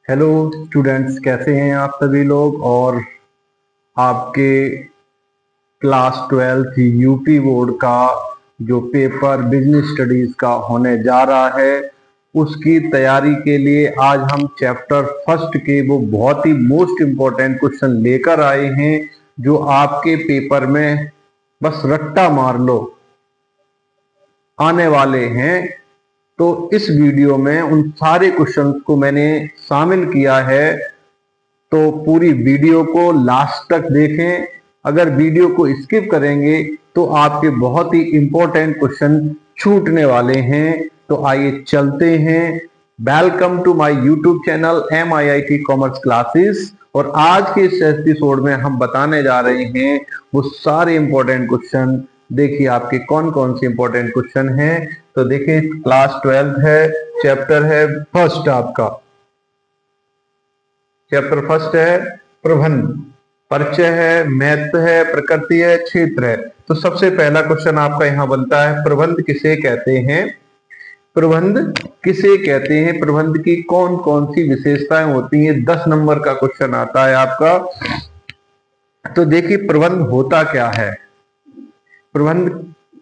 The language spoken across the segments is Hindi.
हेलो स्टूडेंट्स, कैसे हैं आप सभी लोग। और आपके क्लास 12th यूपी बोर्ड का जो पेपर बिजनेस स्टडीज का होने जा रहा है, उसकी तैयारी के लिए आज हम चैप्टर फर्स्ट के वो बहुत ही मोस्ट इम्पोर्टेंट क्वेश्चन लेकर आए हैं, जो आपके पेपर में बस रट्टा मार लो आने वाले हैं। तो इस वीडियो में उन सारे क्वेश्चंस को मैंने शामिल किया है, तो पूरी वीडियो को लास्ट तक देखें। अगर वीडियो को स्किप करेंगे तो आपके बहुत ही इंपॉर्टेंट क्वेश्चन छूटने वाले हैं। तो आइए चलते हैं। Welcome to my YouTube channel MIIT commerce classes. और आज के इस एपिसोड में हम बताने जा रहे हैं वो सारे इंपॉर्टेंट क्वेश्चन। देखिए आपके कौन कौन से इंपॉर्टेंट क्वेश्चन हैं। तो देखिए क्लास 12 है, चैप्टर है फर्स्ट आपका। चैप्टर फर्स्ट है प्रबंध, परिचय है, महत्व है, प्रकृति है, क्षेत्र है। तो सबसे पहला क्वेश्चन आपका यहां बनता है, प्रबंध किसे कहते हैं। प्रबंध किसे कहते हैं, प्रबंध की कौन कौन सी विशेषताएं होती हैं। 10 नंबर का क्वेश्चन आता है आपका। तो देखिए प्रबंध होता क्या है, प्रबंध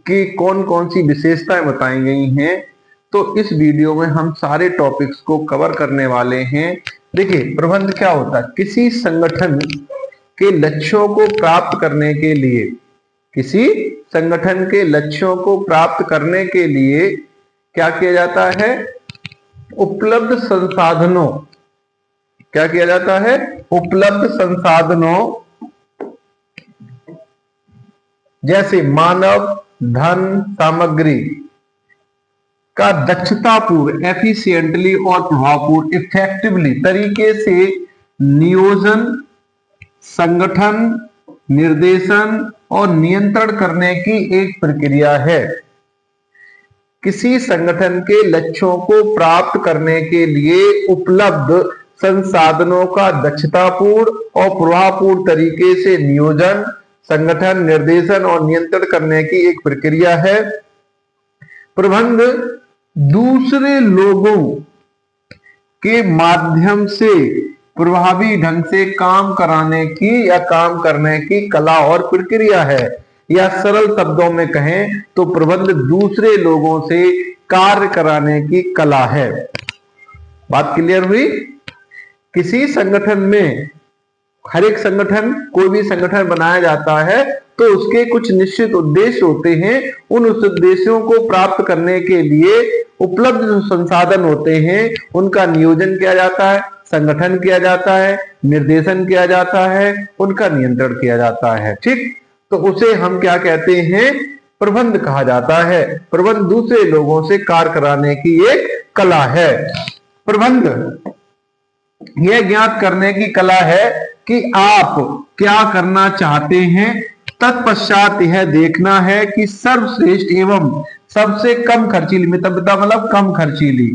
की कौन कौन सी विशेषताएं बताई गई हैं। तो इस वीडियो में हम सारे टॉपिक्स को कवर करने वाले हैं। देखिए प्रबंध क्या होता है, किसी संगठन के लक्ष्यों को प्राप्त करने के लिए, किसी संगठन के लक्ष्यों को प्राप्त करने के लिए क्या किया जाता है, उपलब्ध संसाधनों, क्या किया जाता है, उपलब्ध संसाधनों जैसे मानव, धन, सामग्री का दक्षतापूर्ण, एफिशिएंटली और प्रभावपूर्ण, इफेक्टिवली तरीके से नियोजन, संगठन, निर्देशन और नियंत्रण करने की एक प्रक्रिया है। किसी संगठन के लक्ष्यों को प्राप्त करने के लिए उपलब्ध संसाधनों का दक्षतापूर्ण और प्रभावपूर्ण तरीके से नियोजन, संगठन, निर्देशन और नियंत्रण करने की एक प्रक्रिया है। प्रबंध दूसरे लोगों के माध्यम से प्रभावी ढंग से काम कराने की या काम करने की कला और प्रक्रिया है। या सरल शब्दों में कहें तो प्रबंध दूसरे लोगों से कार्य कराने की कला है। बात क्लियर हुई। किसी संगठन में, हर एक संगठन, कोई भी संगठन बनाया जाता है तो उसके कुछ निश्चित उद्देश्य होते हैं। उन उद्देश्यों को प्राप्त करने के लिए उपलब्ध जो संसाधन होते हैं उनका नियोजन किया जाता है, संगठन किया जाता है, निर्देशन किया जाता है, उनका नियंत्रण किया जाता है। ठीक, तो उसे हम क्या कहते हैं, प्रबंध कहा जाता है। प्रबंध दूसरे लोगों से कार्य कराने की एक कला है। प्रबंध यह ज्ञात करने की कला है कि आप क्या करना चाहते हैं, तत्पश्चात यह देखना है कि सर्वश्रेष्ठ एवं सबसे कम खर्चीली, मतलब कम खर्चीली,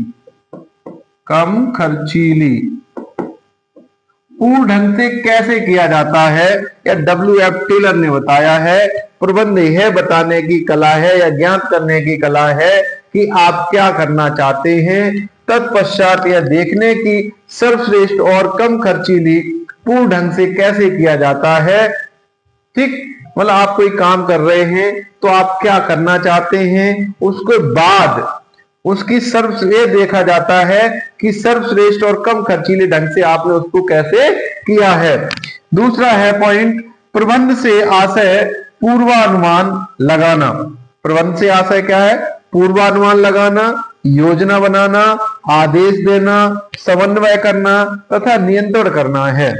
पूर्ण ढंग से कैसे किया जाता है। या WF टेलर ने बताया है, प्रबंध यह बताने की कला है या ज्ञात करने की कला है कि आप क्या करना चाहते हैं, तत्पश्चात यह देखने की सर्वश्रेष्ठ और कम खर्चीली पूर्ण ढंग से कैसे किया जाता है। ठीक, मतलब आप कोई काम कर रहे हैं तो आप क्या करना चाहते हैं, उसके बाद उसकी ये देखा जाता है कि सर्वश्रेष्ठ और कम खर्चीले ढंग से आपने उसको कैसे किया है। दूसरा है पॉइंट, प्रबंध से आशय पूर्वानुमान लगाना। प्रबंध से आशय क्या है, पूर्वानुमान लगाना, योजना बनाना, आदेश देना, समन्वय करना तथा नियंत्रण करना है।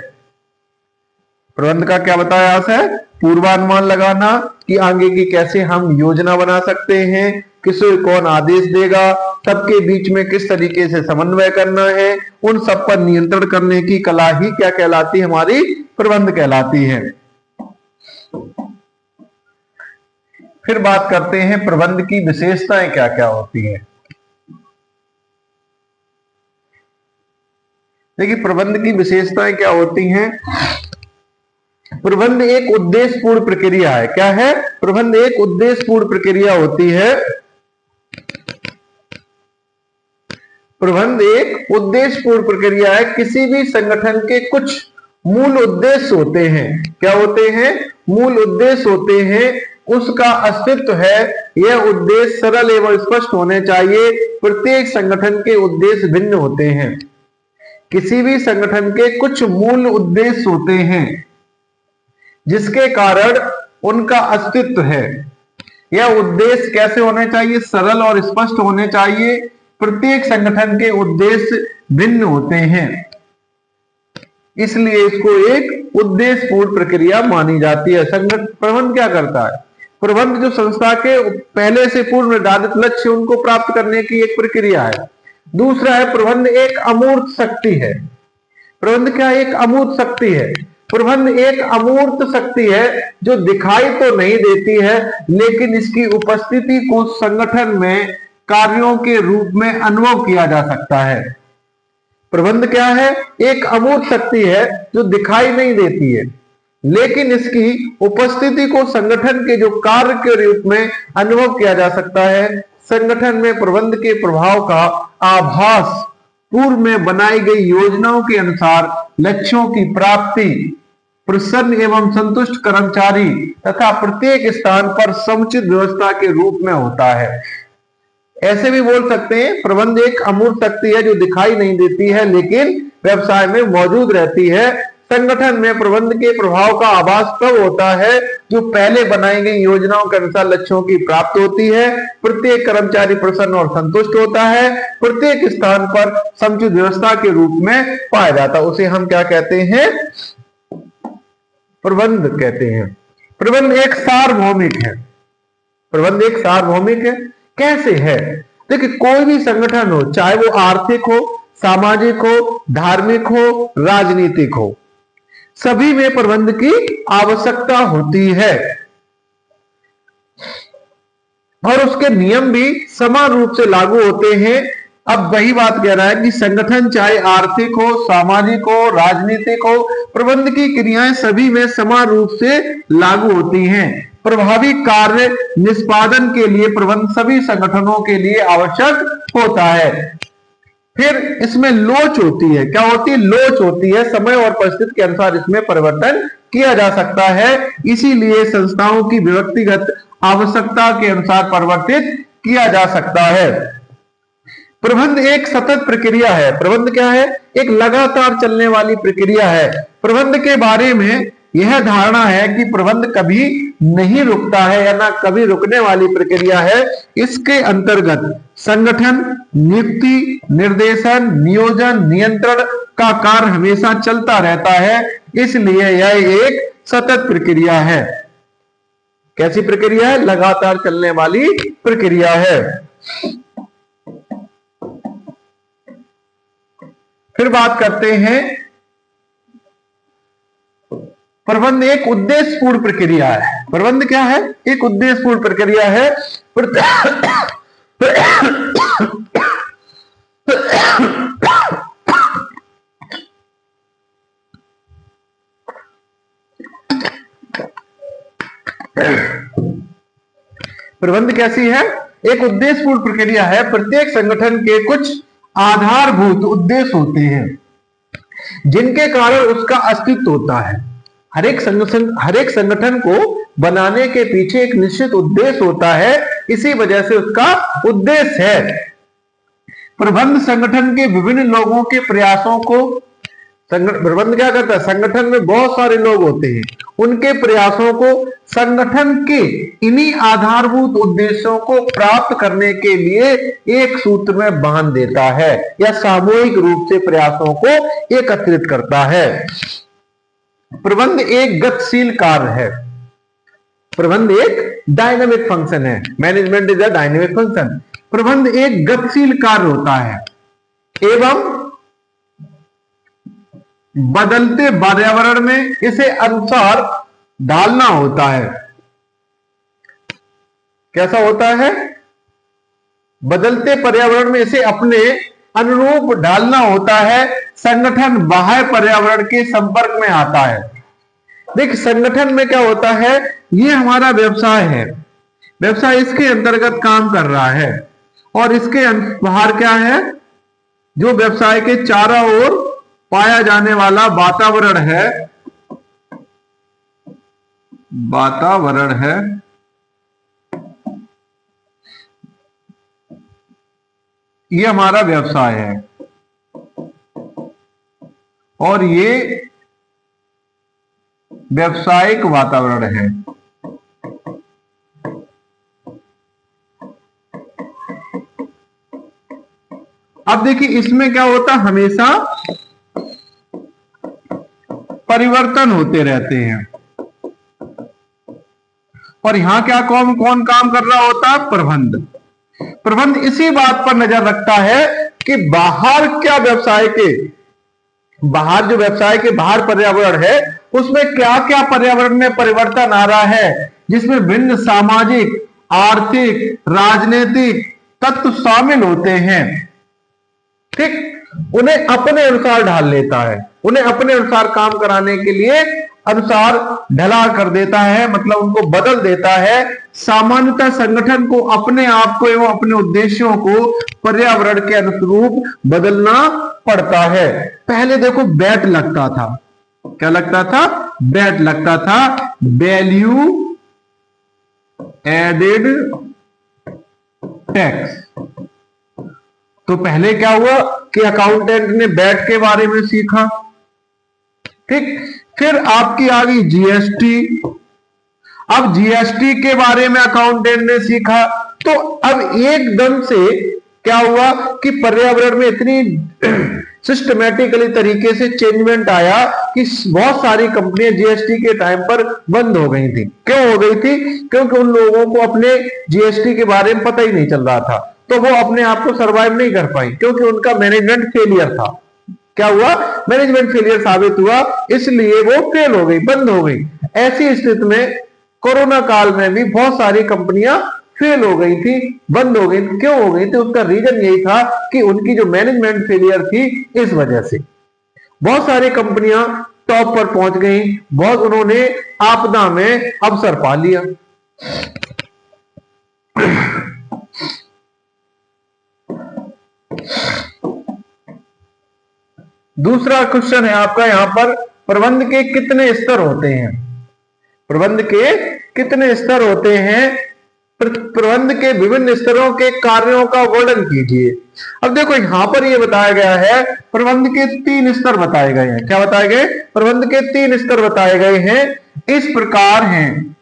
प्रबंध का क्या बताया आशय, पूर्वानुमान लगाना कि आगे की कैसे हम योजना बना सकते हैं, किसे कौन आदेश देगा, सबके बीच में किस तरीके से समन्वय करना है, उन सब पर नियंत्रण करने की कला ही क्या कहलाती है, हमारी प्रबंध कहलाती है। फिर बात करते हैं प्रबंध की विशेषताएं क्या क्या होती हैं। देखिए प्रबंध की विशेषताएं क्या होती हैं। प्रबंध एक उद्देश्यपूर्ण प्रक्रिया है। क्या है, प्रबंध एक उद्देश्यपूर्ण प्रक्रिया होती है। प्रबंध एक उद्देश्यपूर्ण प्रक्रिया है। किसी भी संगठन के कुछ मूल उद्देश्य होते हैं। क्या होते हैं? मूल उद्देश्य होते हैं, उसका अस्तित्व है। यह उद्देश्य सरल एवं स्पष्ट होने चाहिए। प्रत्येक संगठन के उद्देश्य भिन्न होते हैं। किसी भी संगठन के कुछ मूल उद्देश्य होते हैं जिसके कारण उनका अस्तित्व है। यह उद्देश्य कैसे होने चाहिए? सरल और स्पष्ट होने चाहिए। प्रत्येक संगठन के उद्देश्य भिन्न होते हैं, इसलिए इसको एक उद्देश्यपूर्ण प्रक्रिया मानी जाती है। प्रबंध क्या करता है? प्रबंध जो संस्था के पहले से पूर्व निर्धारित लक्ष्य उनको प्राप्त करने की एक प्रक्रिया है। दूसरा है, प्रबंध एक अमूर्त शक्ति है। प्रबंध क्या? एक अमूर्त शक्ति है। प्रबंध एक अमूर्त शक्ति है जो दिखाई तो नहीं देती है, लेकिन इसकी उपस्थिति को संगठन में कार्यों के रूप में अनुभव किया जा सकता है। प्रबंध क्या है? एक अमूर्त शक्ति है जो दिखाई नहीं देती है, लेकिन इसकी उपस्थिति को संगठन के जो कार्य के रूप में अनुभव किया जा सकता है। संगठन में प्रबंध के प्रभाव का आभास पूर्व में बनाई गई योजनाओं के अनुसार लक्ष्यों की प्राप्ति, प्रसन्न एवं संतुष्ट कर्मचारी तथा प्रत्येक स्थान पर समुचित व्यवस्था के रूप में होता है। ऐसे भी बोल सकते हैं, प्रबंध एक अमूर्त शक्ति है जो दिखाई नहीं देती है, लेकिन व्यवसाय में मौजूद रहती है। संगठन में प्रबंध के प्रभाव का आभास तब होता है जो पहले बनाई गई योजनाओं के अनुसार लक्ष्यों की प्राप्ति होती है, प्रत्येक कर्मचारी प्रसन्न और संतुष्ट होता है, प्रत्येक स्थान पर समुचित व्यवस्था के रूप में पाया जाता है। उसे हम क्या कहते हैं? प्रबंध कहते हैं। प्रबंध एक सार्वभौमिक है। प्रबंध एक सार्वभौमिक है। कैसे है? देखिए, कोई भी संगठन हो, चाहे वो आर्थिक हो, सामाजिक हो, धार्मिक हो, राजनीतिक हो, सभी में प्रबंध की आवश्यकता होती है और उसके नियम भी समान रूप से लागू होते हैं। अब वही बात कह रहा है कि संगठन चाहे आर्थिक हो, सामाजिक हो, राजनीतिक हो, प्रबंध की क्रियाएं सभी में समान रूप से लागू होती हैं। प्रभावी कार्य निष्पादन के लिए प्रबंध सभी संगठनों के लिए आवश्यक होता है। फिर इसमें लोच होती है। क्या होती है? लोच होती है। समय और परिस्थिति के अनुसार इसमें परिवर्तन किया जा सकता है, इसीलिए संस्थाओं की व्यक्तिगत आवश्यकता के अनुसार परिवर्तित किया जा सकता है। प्रबंध एक सतत प्रक्रिया है। प्रबंध क्या है? एक लगातार चलने वाली प्रक्रिया है। प्रबंध के बारे में यह धारणा है कि प्रबंध कभी नहीं रुकता है या ना कभी रुकने वाली प्रक्रिया है। इसके अंतर्गत संगठन नियुक्ति, निर्देशन, नियोजन, नियंत्रण का कार्य हमेशा चलता रहता है, इसलिए यह एक सतत प्रक्रिया है। कैसी प्रक्रिया है? लगातार चलने वाली प्रक्रिया है। फिर बात करते हैं, प्रबंध एक उद्देश्यपूर्ण प्रक्रिया है। प्रबंध क्या है? एक उद्देश्यपूर्ण प्रक्रिया है। प्रबंध कैसी है? एक उद्देश्यपूर्ण प्रक्रिया है। प्रत्येक संगठन के कुछ आधारभूत उद्देश्य होते हैं जिनके कारण उसका अस्तित्व होता है। हर एक संगठन को बनाने के पीछे एक निश्चित उद्देश्य होता है, इसी वजह से उसका उद्देश्य है। प्रबंध संगठन के विभिन्न लोगों के प्रयासों को, प्रबंध क्या करता है? संगठन में बहुत सारे लोग होते हैं, उनके प्रयासों को संगठन के इन्हीं आधारभूत उद्देश्यों को प्राप्त करने के लिए एक सूत्र में बांध देता है या सामूहिक रूप से प्रयासों को एकत्रित करता है। प्रबंध एक गतिशील कार्य है। प्रबंध एक डायनामिक फंक्शन है। Management is a dynamic function. प्रबंध एक गतिशील कार्य होता है एवं बदलते पर्यावरण में इसे अनुसार ढालना होता है। कैसा होता है? बदलते पर्यावरण में इसे अपने अनुरूप ढालना होता है। संगठन बाह्य पर्यावरण के संपर्क में आता है। देख, संगठन में क्या होता है? ये हमारा व्यवसाय है, व्यवसाय इसके अंतर्गत काम कर रहा है और इसके बाहर क्या है? जो व्यवसाय के चारों ओर पाया जाने वाला वातावरण है ये हमारा व्यवसाय है, और ये व्यावसायिक वातावरण है। अब देखिए इसमें क्या होता है, हमेशा परिवर्तन होते रहते हैं, और यहां क्या कौन काम कर रहा होता है, प्रबंध इसी बात पर नजर रखता है कि बाहर जो व्यवसाय के बाहर पर्यावरण है उसमें क्या क्या पर्यावरण में परिवर्तन आ रहा है, जिसमें भिन्न सामाजिक, आर्थिक, राजनीतिक तत्व शामिल होते हैं। ठीक, उन्हें अपने अनुसार ढाल लेता है, उन्हें अपने अनुसार काम कराने के लिए अनुसार ढला कर देता है, मतलब उनको बदल देता है। सामान्यतः संगठन को अपने आप को एवं अपने उद्देश्यों को पर्यावरण के अनुरूप बदलना पड़ता है। पहले देखो बैट लगता था, क्या लगता था, बैट लगता था, वैल्यू एडेड टैक्स। तो पहले क्या हुआ कि अकाउंटेंट ने बैट के बारे में सीखा, ठीक, फिर आपकी आ गई जीएसटी। अब जीएसटी के बारे में अकाउंटेंट ने सीखा, तो अब एकदम से क्या हुआ कि पर्यावरण में इतनी सिस्टमैटिकली तरीके से चेंजमेंट आया कि बहुत सारी कंपनियां जीएसटी के टाइम पर बंद हो गई थी। क्यों हो गई थी, क्योंकि उन लोगों को अपने जीएसटी के बारे में पता ही नहीं चल रहा था, तो वो अपने आप को सरवाइव नहीं कर पाई, क्योंकि उनका मैनेजमेंट फेलियर था। क्या हुआ, मैनेजमेंट फेलियर साबित हुआ, इसलिए वो फेल हो गई, बंद हो गई। ऐसी स्थिति में कोरोना काल में भी बहुत सारी कंपनियां फेल हो गई थी, बंद हो गई। क्यों हो गई थी, उसका रीजन यही था कि उनकी जो मैनेजमेंट फेलियर थी, इस वजह से बहुत सारी कंपनियां टॉप पर पहुंच गई, बहुत उन्होंने आपदा में अवसर पा लिया। दूसरा क्वेश्चन है आपका यहां पर, प्रबंध के कितने स्तर होते हैं, प्रबंध के कितने स्तर होते हैं, प्रबंध के विभिन्न स्तरों के कार्यों का वर्णन कीजिए। अब देखो यहां पर यह बताया गया है, प्रबंध के 3 स्तर बताए गए हैं। क्या बताए गए, प्रबंध के 3 स्तर बताए गए हैं, इस प्रकार हैं।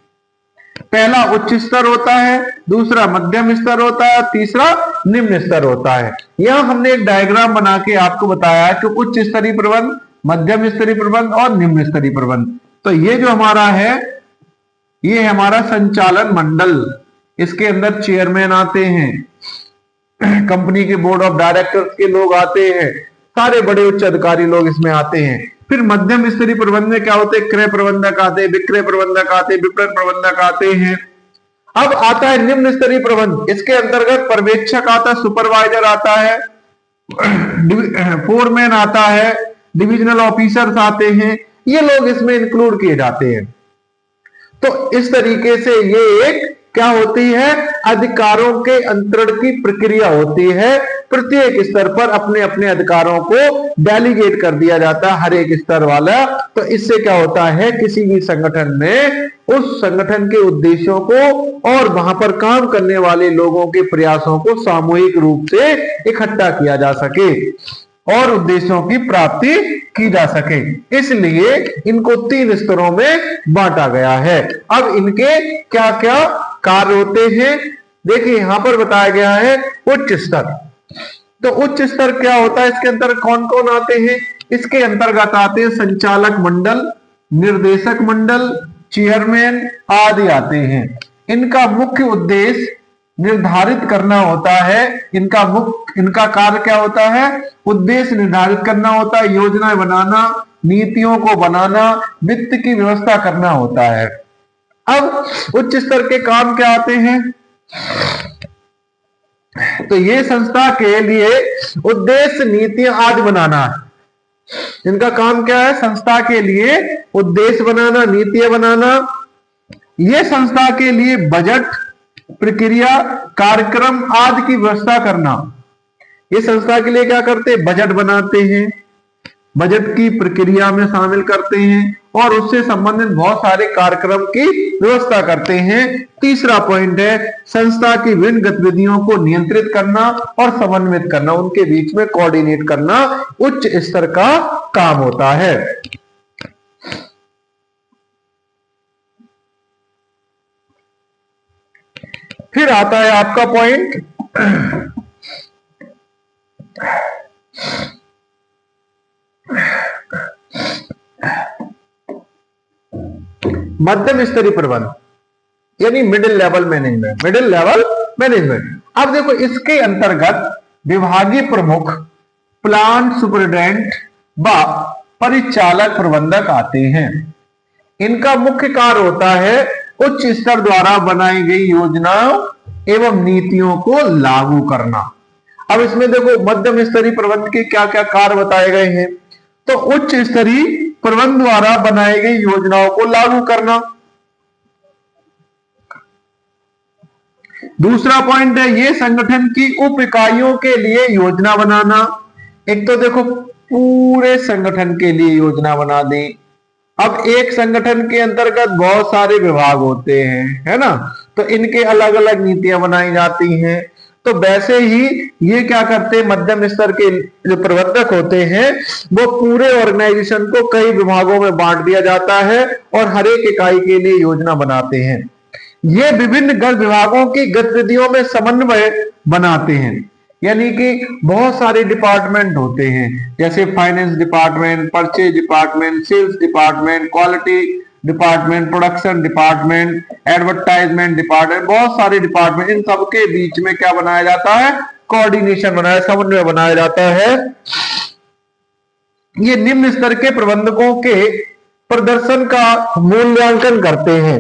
पहला उच्च स्तर होता है, दूसरा मध्यम स्तर होता है, तीसरा निम्न स्तर होता है। यहां हमने एक डायग्राम बना के आपको बताया कि उच्च स्तरीय प्रबंध, मध्यम स्तरीय प्रबंध और निम्न स्तरीय प्रबंध। तो ये जो हमारा है, ये है हमारा संचालन मंडल, इसके अंदर चेयरमैन आते हैं, कंपनी के बोर्ड ऑफ डायरेक्टर्स के लोग आते हैं, सारे बड़े उच्च अधिकारी लोग इसमें आते हैं। फिर मध्यम स्तरीय प्रबंध में क्या होते हैं, क्रय प्रबंधक आते हैं, विक्रय प्रबंधक आते हैं, विपणन प्रबंधक आते हैं। अब आता है निम्न स्तरीय प्रबंध, इसके अंतर्गत पर्यवेक्षक आता है, सुपरवाइजर आता है, फोरमैन आता है, डिविजनल ऑफिसर्स आते हैं, ये लोग इसमें इंक्लूड किए जाते हैं। तो इस तरीके से ये एक क्या होती है, अधिकारों के अंतरण की प्रक्रिया होती है। प्रत्येक स्तर पर अपने अपने अधिकारों को डेलीगेट कर दिया जाता है, हर एक स्तर वाला। तो इससे क्या होता है, किसी भी संगठन में उस संगठन के उद्देश्यों को और वहां पर काम करने वाले लोगों के प्रयासों को सामूहिक रूप से इकट्ठा किया जा सके और उद्देश्यों की प्राप्ति की जा सके, इसलिए इनको 3 स्तरों में बांटा गया है। अब इनके क्या क्या कार्य होते हैं, देखिए यहां पर बताया गया है उच्च स्तर। तो उच्च स्तर क्या होता है, इसके अंदर कौन कौन आते हैं, इसके अंतर्गत आते हैं संचालक मंडल, निर्देशक मंडल, चेयरमैन आदि आते हैं। इनका मुख्य उद्देश्य निर्धारित करना होता है, इनका कार्य क्या होता है, उद्देश्य निर्धारित करना होता है, योजनाएं बनाना, नीतियों को बनाना, वित्त की व्यवस्था करना होता है। अब उच्च स्तर के काम क्या आते हैं, तो ये संस्था के लिए उद्देश्य, नीतियां आदि बनाना है। इनका काम क्या है, संस्था के लिए उद्देश्य बनाना, नीतियां बनाना। ये संस्था के लिए बजट, प्रक्रिया, कार्यक्रम आदि की व्यवस्था करना। ये संस्था के लिए क्या करते हैं, बजट बनाते हैं, बजट की प्रक्रिया में शामिल करते हैं और उससे संबंधित बहुत सारे कार्यक्रम की व्यवस्था करते हैं। तीसरा पॉइंट है संस्था की विभिन्न गतिविधियों को नियंत्रित करना और समन्वित करना, उनके बीच में कोऑर्डिनेट करना उच्च स्तर का काम होता है। फिर आता है आपका पॉइंट मध्यम स्तरीय प्रबंध यानी middle level management. Middle level management, अब देखो इसके अंतर्गत विभागीय प्रमुख, प्लांट सुपरिटेंडेंट व परिचालक प्रबंधक आते हैं। इनका मुख्य कार्य होता है उच्च स्तर द्वारा बनाई गई योजनाओं एवं नीतियों को लागू करना। अब इसमें देखो मध्यम स्तरीय प्रबंध के क्या क्या कार्य बताए गए हैं। तो उच्च स्तरीय प्रबंध द्वारा बनाई गई योजनाओं को लागू करना। दूसरा पॉइंट है ये संगठन की उप इकाइयों के लिए योजना बनाना। एक तो देखो पूरे संगठन के लिए योजना बना दी। अब एक संगठन के अंतर्गत बहुत सारे विभाग होते हैं, है ना, तो इनके अलग अलग नीतियां बनाई जाती हैं। तो वैसे ही ये क्या करते हैं, मध्यम स्तर के जो प्रबंधक होते हैं वो पूरे ऑर्गेनाइजेशन को कई विभागों में बांट दिया जाता है और हर एक इकाई के लिए योजना बनाते हैं। ये विभिन्न विभागों की गतिविधियों में समन्वय बनाते हैं, यानी कि बहुत सारे डिपार्टमेंट होते हैं जैसे finance department, purchase department, sales department, quality department, production department, advertisement department, बहुत सारे डिपार्टमेंट। इन सबके बीच में क्या बनाया जाता है, कोऑर्डिनेशन बनाया, समन्वय बनाया जाता है। ये निम्न स्तर के प्रबंधकों के प्रदर्शन का मूल्यांकन करते हैं।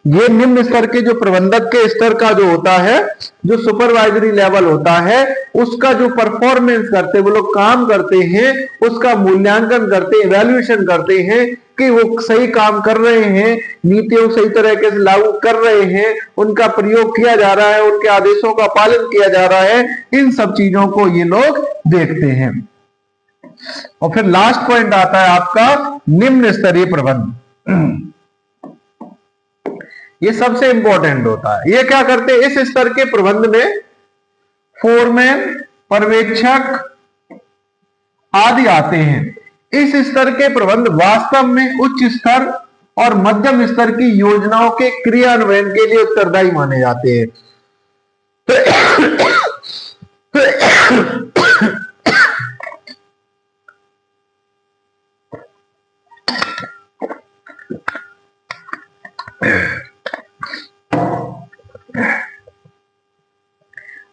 ये निम्न स्तर के जो प्रबंधक के स्तर का जो होता है, जो सुपरवाइजरी लेवल होता है, उसका जो परफॉर्मेंस करते हैं, वो लोग काम करते हैं, उसका मूल्यांकन करते हैं, इवैल्यूएशन करते हैं कि वो सही काम कर रहे हैं, नीतियों सही तरीके से लागू कर रहे हैं, उनका प्रयोग किया जा रहा है, उनके आदेशों का पालन किया जा रहा है। इन सब चीजों को ये लोग देखते हैं। और फिर लास्ट पॉइंट आता है आपका निम्न स्तरीय प्रबंध। ये सबसे इंपॉर्टेंट होता है। ये क्या करते हैं, इस स्तर के प्रबंध में फोरमैन, पर्यवेक्षक आदि आते हैं। इस स्तर के प्रबंध वास्तव में उच्च स्तर और मध्यम स्तर की योजनाओं के क्रियान्वयन के लिए उत्तरदायी माने जाते हैं।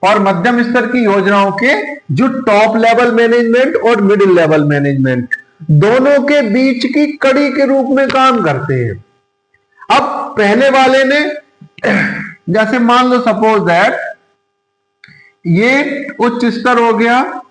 और मध्यम स्तर की योजनाओं के जो टॉप लेवल मैनेजमेंट और मिडिल लेवल मैनेजमेंट दोनों के बीच की कड़ी के रूप में काम करते हैं। अब पहले वाले ने जैसे मान लो सपोज दैट ये उच्च स्तर हो गया,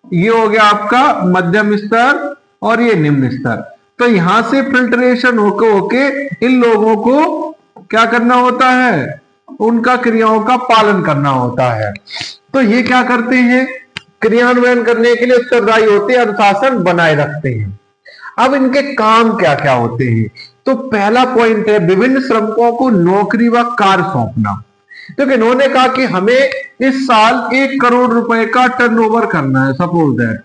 ये हो गया आपका मध्यम स्तर और ये निम्न स्तर। तो यहां से फिल्ट्रेशन होके इन लोगों को क्या करना होता है, उनका क्रियाओं का पालन करना होता है। तो ये क्या करते हैं, क्रियान्वयन करने के लिए उत्तरदायी होते हैं, अनुशासन बनाए रखते हैं। अब इनके काम क्या क्या होते हैं। तो पहला पॉइंट है विभिन्न श्रमिकों को नौकरी व कार्य सौंपना। तो इन्होंने कहा कि हमें इस साल 1 करोड़ रुपए का टर्नओवर करना है, सपोज दैट।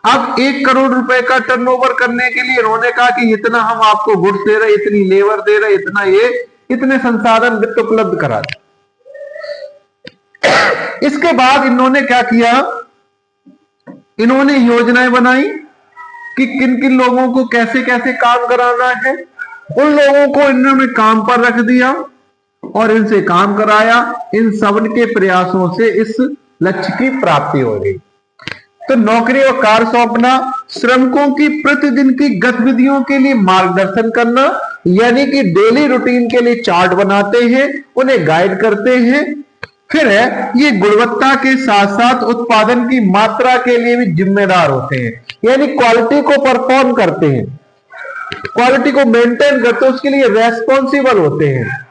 अब 1 करोड़ रुपए का टर्नओवर करने के लिए इन्होंने कहा कि इतना हम आपको गुड्स दे रहे, इतनी लेबर दे रहे, इतना ये, इतने संसाधन वित्त उपलब्ध करा दे। इसके बाद इन्होंने क्या किया, इन्होंने योजनाएं बनाई कि किन किन लोगों को कैसे कैसे काम कराना है। उन लोगों को इन्होंने काम पर रख दिया और इनसे काम कराया। इन सब के प्रयासों से इस लक्ष्य की प्राप्ति हो गई। तो नौकरी और कार्य सौंपना, श्रमिकों की प्रतिदिन की गतिविधियों के लिए मार्गदर्शन करना, यानी कि डेली रूटीन के लिए चार्ट बनाते हैं, उन्हें गाइड करते हैं। फिर है ये गुणवत्ता के साथ साथ उत्पादन की मात्रा के लिए भी जिम्मेदार होते हैं, यानी क्वालिटी को परफॉर्म करते हैं, क्वालिटी को मेंटेन करते हैं, उसके लिए रेस्पॉन्सिबल होते हैं।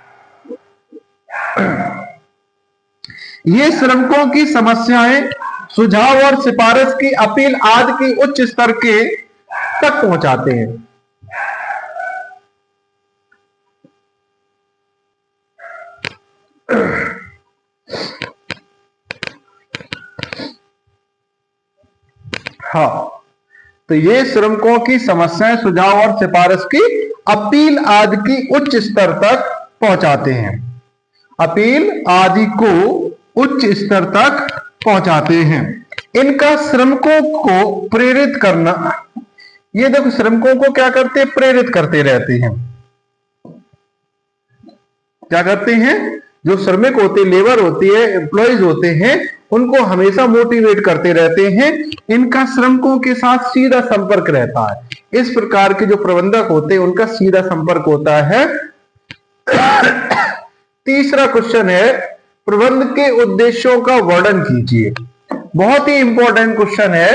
ये श्रमिकों की समस्याएं, सुझाव और सिफारिश की अपील आदि की उच्च स्तर के तक पहुंचाते हैं। हाँ, तो ये श्रमिकों की समस्याएं, सुझाव और सिफारिश की अपील आदि की उच्च स्तर तक पहुंचाते हैं। अपील आदि को उच्च स्तर तक पहुंचाते हैं। इनका श्रमिकों को प्रेरित करना, ये देखो श्रमिकों को क्या करते हैं, प्रेरित करते रहते हैं। क्या करते हैं, जो श्रमिक होते, लेबर होती है, एम्प्लॉइज होते हैं, उनको हमेशा मोटिवेट करते रहते हैं। इनका श्रमिकों के साथ सीधा संपर्क रहता है। इस प्रकार के जो प्रबंधक होते हैं उनका सीधा संपर्क होता है। तीसरा क्वेश्चन है, प्रबंध के उद्देश्यों का वर्णन कीजिए। बहुत ही इंपॉर्टेंट क्वेश्चन है।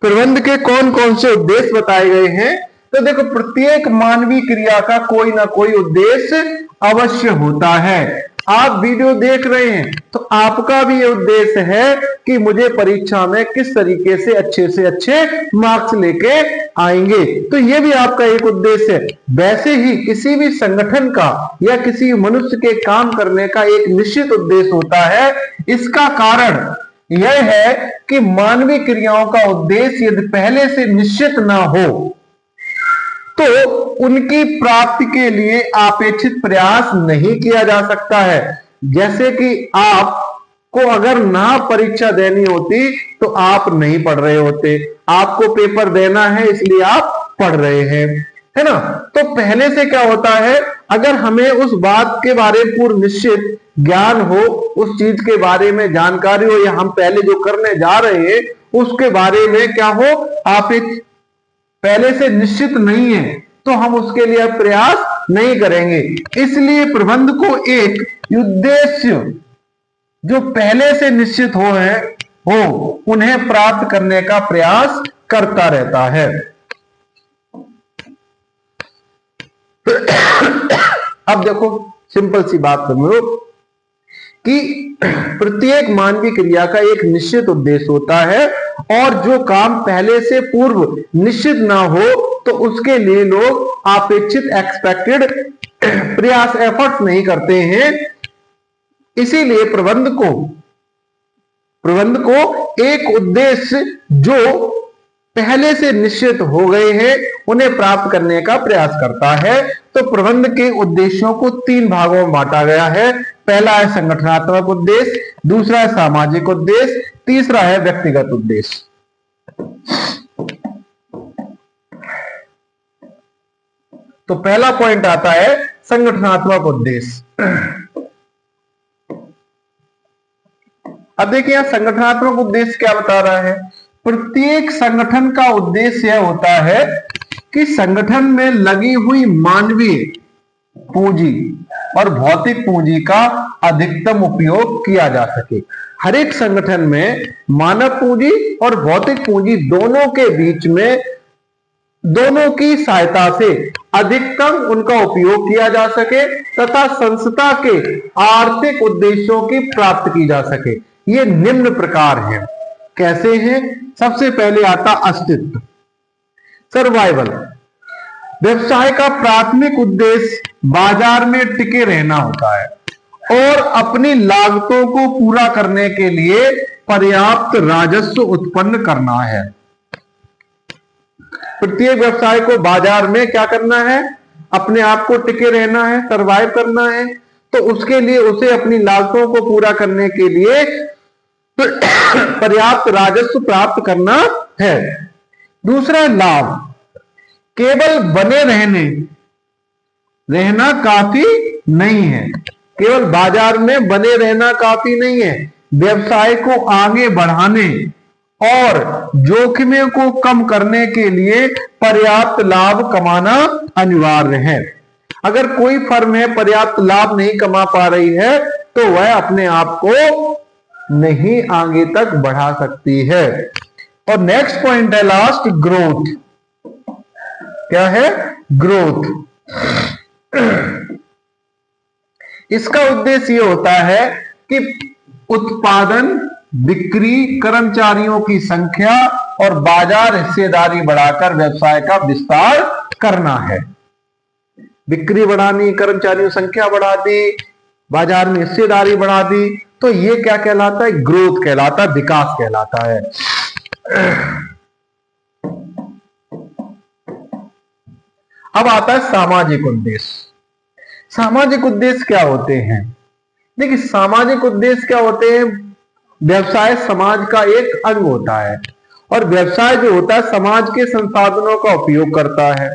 प्रबंध के कौन कौन से उद्देश्य बताए गए हैं? तो देखो, प्रत्येक मानवीय क्रिया का कोई ना कोई उद्देश्य अवश्य होता है। आप वीडियो देख रहे हैं तो आपका भी ये उद्देश्य है कि मुझे परीक्षा में किस तरीके से अच्छे मार्क्स लेके आएंगे, तो ये भी आपका एक उद्देश्य है। वैसे ही किसी भी संगठन का या किसी मनुष्य के काम करने का एक निश्चित उद्देश्य होता है। इसका कारण यह है कि मानवीय क्रियाओं का उद्देश्य यदि पहले से निश्चित ना हो तो उनकी प्राप्ति के लिए अपेक्षित प्रयास नहीं किया जा सकता है। जैसे कि आपको अगर ना परीक्षा देनी होती तो आप नहीं पढ़ रहे होते, आपको पेपर देना है इसलिए आप पढ़ रहे हैं, है ना। तो पहले से क्या होता है, अगर हमें उस बात के बारे में पूर्ण निश्चित ज्ञान हो, उस चीज के बारे में जानकारी हो, या हम पहले जो करने जा रहे हैं उसके बारे में क्या हो, आप पहले से निश्चित नहीं है, तो हम उसके लिए प्रयास नहीं करेंगे। इसलिए प्रबंध को एक उद्देश्य जो पहले से निश्चित हो उन्हें प्राप्त करने का प्रयास करता रहता है। अब देखो, सिंपल सी बात समझो कि प्रत्येक मानवीय क्रिया का एक निश्चित उद्देश्य होता है, और जो काम पहले से पूर्व निश्चित ना हो तो उसके लिए लोग अपेक्षित एक्सपेक्टेड प्रयास एफर्ट्स नहीं करते हैं। इसीलिए प्रबंध को एक उद्देश्य जो पहले से निश्चित हो गए हैं उन्हें प्राप्त करने का प्रयास करता है। तो प्रबंध के उद्देश्यों को 3 भागों में बांटा गया है। पहला है संगठनात्मक उद्देश्य, दूसरा है सामाजिक उद्देश्य, तीसरा है व्यक्तिगत उद्देश्य। तो पहला पॉइंट आता है संगठनात्मक उद्देश्य। अब देखिए यहां संगठनात्मक उद्देश्य क्या बता रहा है। प्रत्येक संगठन का उद्देश्य यह होता है कि संगठन में लगी हुई मानवीय पूंजी और भौतिक पूंजी का अधिकतम उपयोग किया जा सके। हर एक संगठन में मानव पूंजी और भौतिक पूंजी दोनों के बीच में, दोनों की सहायता से अधिकतम उनका उपयोग किया जा सके तथा संस्था के आर्थिक उद्देश्यों की प्राप्ति की जा सके। ये निम्न प्रकार हैं। कैसे हैं? सबसे पहले आता अस्तित्व, सर्वाइवल। व्यवसाय का प्राथमिक उद्देश्य बाजार में टिके रहना होता है और अपनी लागतों को पूरा करने के लिए पर्याप्त राजस्व उत्पन्न करना है। प्रत्येक व्यवसाय को बाजार में क्या करना है? अपने आप को टिके रहना है, सर्वाइव करना है। तो उसके लिए उसे अपनी लागतों को पूरा करने के लिए पर्याप्त राजस्व प्राप्त करना है। दूसरा लाभ। केवल बने रहना काफी नहीं है, केवल बाजार में बने रहना काफी नहीं है। व्यवसाय को आगे बढ़ाने और जोखिमों को कम करने के लिए पर्याप्त लाभ कमाना अनिवार्य है। अगर कोई फर्म है पर्याप्त लाभ नहीं कमा पा रही है तो वह अपने आप को नहीं आगे तक बढ़ा सकती है। और नेक्स्ट पॉइंट है लास्ट, ग्रोथ। क्या है? ग्रोथ। इसका उद्देश्य ये होता है कि उत्पादन, बिक्री, कर्मचारियों की संख्या और बाजार हिस्सेदारी बढ़ाकर व्यवसाय का विस्तार करना है। बिक्री बढ़ानी, कर्मचारियों की संख्या बढ़ा दी, बाजार में हिस्सेदारी बढ़ा दी, तो ये क्या कहलाता है? ग्रोथ कहलाता है, विकास कहलाता है। अब आता है सामाजिक उद्देश्य। सामाजिक उद्देश्य क्या होते हैं? देखिए, सामाजिक उद्देश्य क्या होते हैं? व्यवसाय समाज का एक अंग होता है और व्यवसाय जो होता है समाज के संसाधनों का उपयोग करता है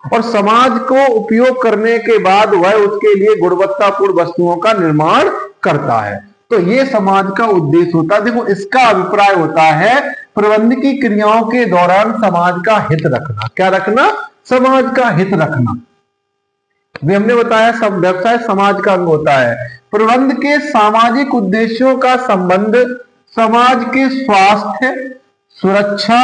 और समाज को उपयोग करने के बाद वह उसके लिए गुणवत्तापूर्ण वस्तुओं का निर्माण करता है। तो ये समाज का उद्देश्य होता है। देखो, इसका अभिप्राय होता है प्रबंधकीय क्रियाओं के दौरान समाज का हित रखना। क्या रखना? समाज का हित रखना। भी हमने बताया सब व्यवसाय समाज का अंग होता है। प्रबंध के सामाजिक उद्देश्यों का संबंध समाज के स्वास्थ्य, सुरक्षा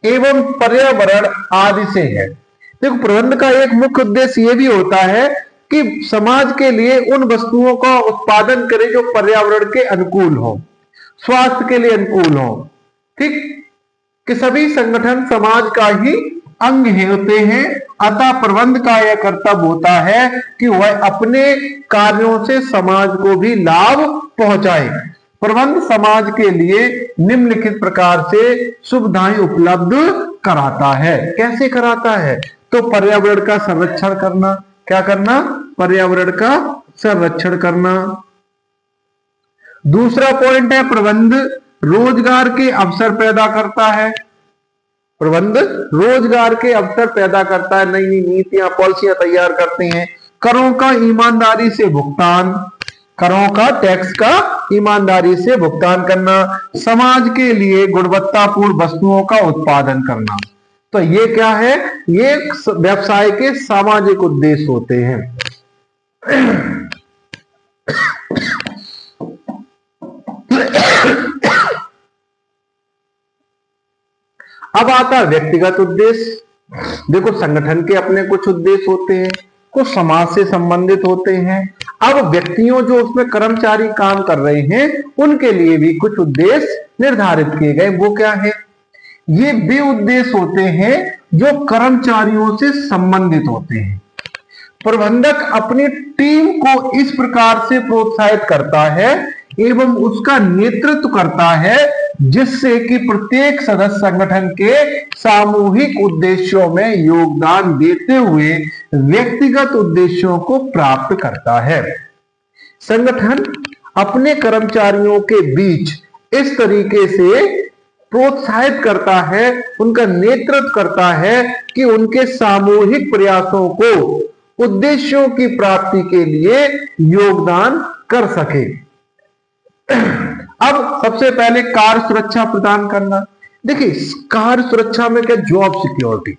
एवं पर्यावरण आदि से है। देखो, प्रबंध का एक मुख्य उद्देश्य यह भी होता है कि समाज के लिए उन वस्तुओं का उत्पादन करे जो पर्यावरण के अनुकूल हो, स्वास्थ्य के लिए अनुकूल हो। ठीक, कि सभी संगठन समाज का ही अंग होते हैं। अतः प्रबंध का यह कर्तव्य होता है कि वह अपने कार्यों से समाज को भी लाभ पहुंचाए। प्रबंध समाज के लिए निम्नलिखित प्रकार से सुविधाएं उपलब्ध कराता है। कैसे कराता है? तो पर्यावरण का संरक्षण करना। क्या करना? पर्यावरण का संरक्षण करना। दूसरा पॉइंट है, प्रबंध रोजगार के अवसर पैदा करता है। प्रबंध रोजगार के अवसर पैदा करता है, नई नई नीतियां, पॉलिसियां तैयार करते हैं। करों का ईमानदारी से भुगतान, करों का, टैक्स का ईमानदारी से भुगतान करना, समाज के लिए गुणवत्तापूर्ण वस्तुओं का उत्पादन करना। तो ये क्या है? ये व्यवसाय के सामाजिक उद्देश्य होते हैं। अब आता है व्यक्तिगत उद्देश्य। देखो, संगठन के अपने कुछ उद्देश्य होते हैं, कुछ समाज से संबंधित होते हैं। अब व्यक्तियों जो उसमें कर्मचारी काम कर रहे हैं उनके लिए भी कुछ उद्देश्य निर्धारित किए गए। वो क्या है? ये वे उद्देश्य होते हैं जो कर्मचारियों से संबंधित होते हैं। प्रबंधक अपनी टीम को इस प्रकार से प्रोत्साहित करता है एवं उसका नेतृत्व करता है जिससे कि प्रत्येक सदस्य संगठन के सामूहिक उद्देश्यों में योगदान देते हुए व्यक्तिगत उद्देश्यों को प्राप्त करता है। संगठन अपने कर्मचारियों के बीच इस तरीके से प्रोत्साहित करता है, उनका नेतृत्व करता है कि उनके सामूहिक प्रयासों को उद्देश्यों की प्राप्ति के लिए योगदान कर सके। अब सबसे पहले कार्य सुरक्षा प्रदान करना। देखिए, कार्य सुरक्षा में क्या? जॉब सिक्योरिटी,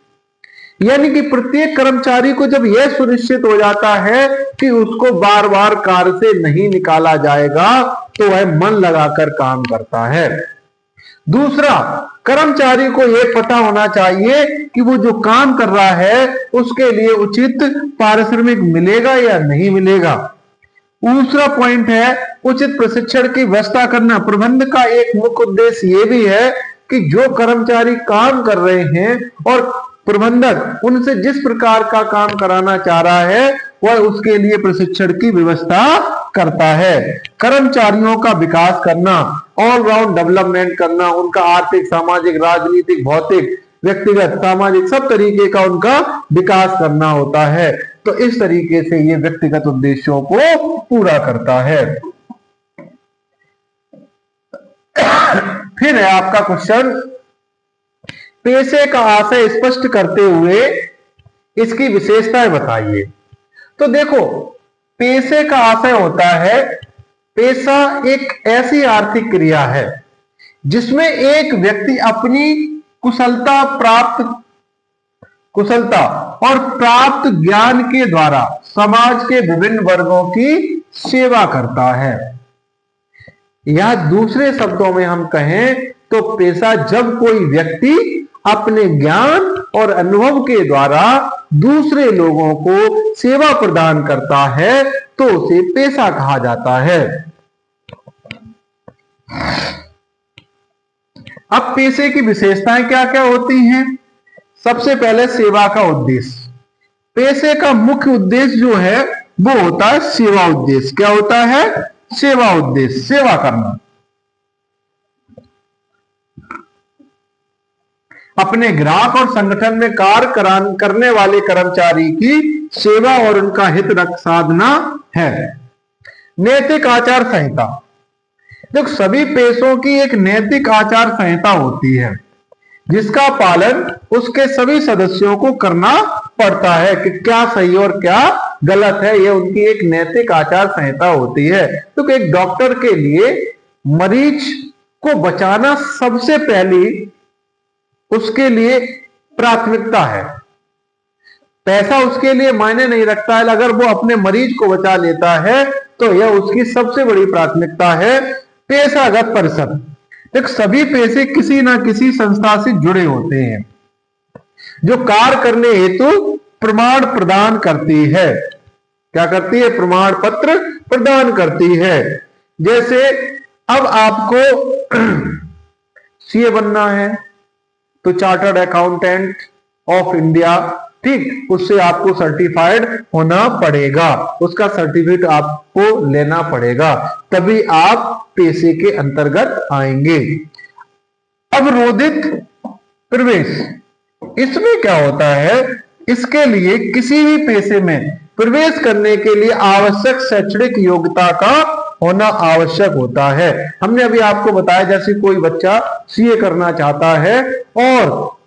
यानी कि प्रत्येक कर्मचारी को जब यह सुनिश्चित हो जाता है कि उसको बार बार कार्य से नहीं निकाला जाएगा तो वह मन लगाकर काम करता है। दूसरा, कर्मचारी को यह पता होना चाहिए कि वो जो काम कर रहा है उसके लिए उचित पारिश्रमिक मिलेगा या नहीं मिलेगा। दूसरा पॉइंट है उचित प्रशिक्षण की व्यवस्था करना। प्रबंध का एक मुख्य उद्देश्य ये भी है कि जो कर्मचारी काम कर रहे हैं और प्रबंधक उनसे जिस प्रकार का काम कराना चाह रहा है वह उसके लिए प्रशिक्षण की व्यवस्था करता है। कर्मचारियों का विकास करना, ऑलराउंड डेवलपमेंट करना, उनका आर्थिक, सामाजिक, राजनीतिक, भौतिक, व्यक्तिगत, सामाजिक सब तरीके का उनका विकास करना होता है। तो इस तरीके से ये व्यक्तिगत उद्देश्यों को पूरा करता है। फिर है आपका क्वेश्चन, पेशे का आशय स्पष्ट करते हुए इसकी विशेषताएं बताइए। तो देखो, पेशे का आशय होता है, पेशा एक ऐसी आर्थिक क्रिया है जिसमें एक व्यक्ति अपनी कुशलता और प्राप्त ज्ञान के द्वारा समाज के विभिन्न वर्गों की सेवा करता है। या दूसरे शब्दों में हम कहें तो पेशा जब कोई व्यक्ति अपने ज्ञान और अनुभव के द्वारा दूसरे लोगों को सेवा प्रदान करता है तो उसे पेशा कहा जाता है। अब पेशे की विशेषताएं क्या क्या होती हैं? सबसे पहले सेवा का उद्देश्य। पेशे का मुख्य उद्देश्य जो है वो होता है सेवा उद्देश्य। क्या होता है? सेवा उद्देश्य, सेवा करना। अपने ग्राहक और संगठन में कार्य करने वाले कर्मचारी की सेवा और उनका हित साधना है। नैतिक आचार संहिता। देखो, सभी पेशों की एक नैतिक आचार संहिता होती है जिसका पालन उसके सभी सदस्यों को करना पड़ता है कि क्या सही और क्या गलत है। यह उनकी एक नैतिक आचार संहिता होती है। तो एक डॉक्टर के लिए मरीज को बचाना सबसे पहली उसके लिए प्राथमिकता है। पैसा उसके लिए मायने नहीं रखता है, अगर वो अपने मरीज को बचा लेता है तो यह उसकी सबसे बड़ी प्राथमिकता है। पेशागत परिषद। देख, सभी पेशे किसी ना किसी संस्था से जुड़े होते हैं जो कार्य करने हेतु प्रमाण प्रदान करती है। क्या करती है? प्रमाण पत्र प्रदान करती है। जैसे अब आपको सीए बनना है तो चार्टर्ड अकाउंटेंट ऑफ इंडिया, ठीक, उससे आपको सर्टिफाइड होना पड़ेगा, उसका सर्टिफिकेट आपको लेना पड़ेगा, तभी आप पेशे के अंतर्गत आएंगे। अवरोधित प्रवेश, इसमें क्या होता है? इसके लिए किसी भी पेशे में प्रवेश करने के लिए आवश्यक शैक्षणिक योग्यता का होना आवश्यक होता है। हमने अभी आपको बताया, जैसे कोई बच्चा सीए करना चाहता है और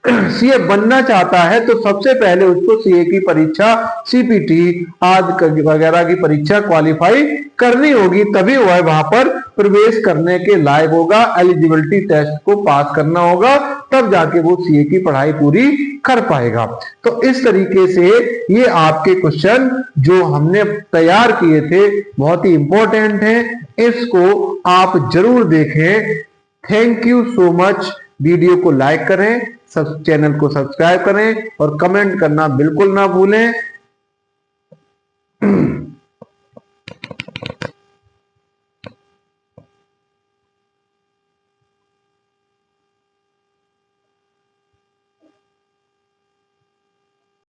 सीए बनना चाहता है तो सबसे पहले उसको सीए की परीक्षा, सीपीटी आदि वगैरह की परीक्षा क्वालिफाई करनी होगी, तभी वह वहां पर प्रवेश करने के लायक होगा। एलिजिबिलिटी टेस्ट को पास करना होगा, तब जाके वो सीए की पढ़ाई पूरी कर पाएगा। तो इस तरीके से ये आपके क्वेश्चन जो हमने तैयार किए थे बहुत ही इंपॉर्टेंट हैं, इसको आप जरूर देखें। Thank you so much. Video को लाइक करें, चैनल को सब्सक्राइब करें और कमेंट करना बिल्कुल ना भूलें।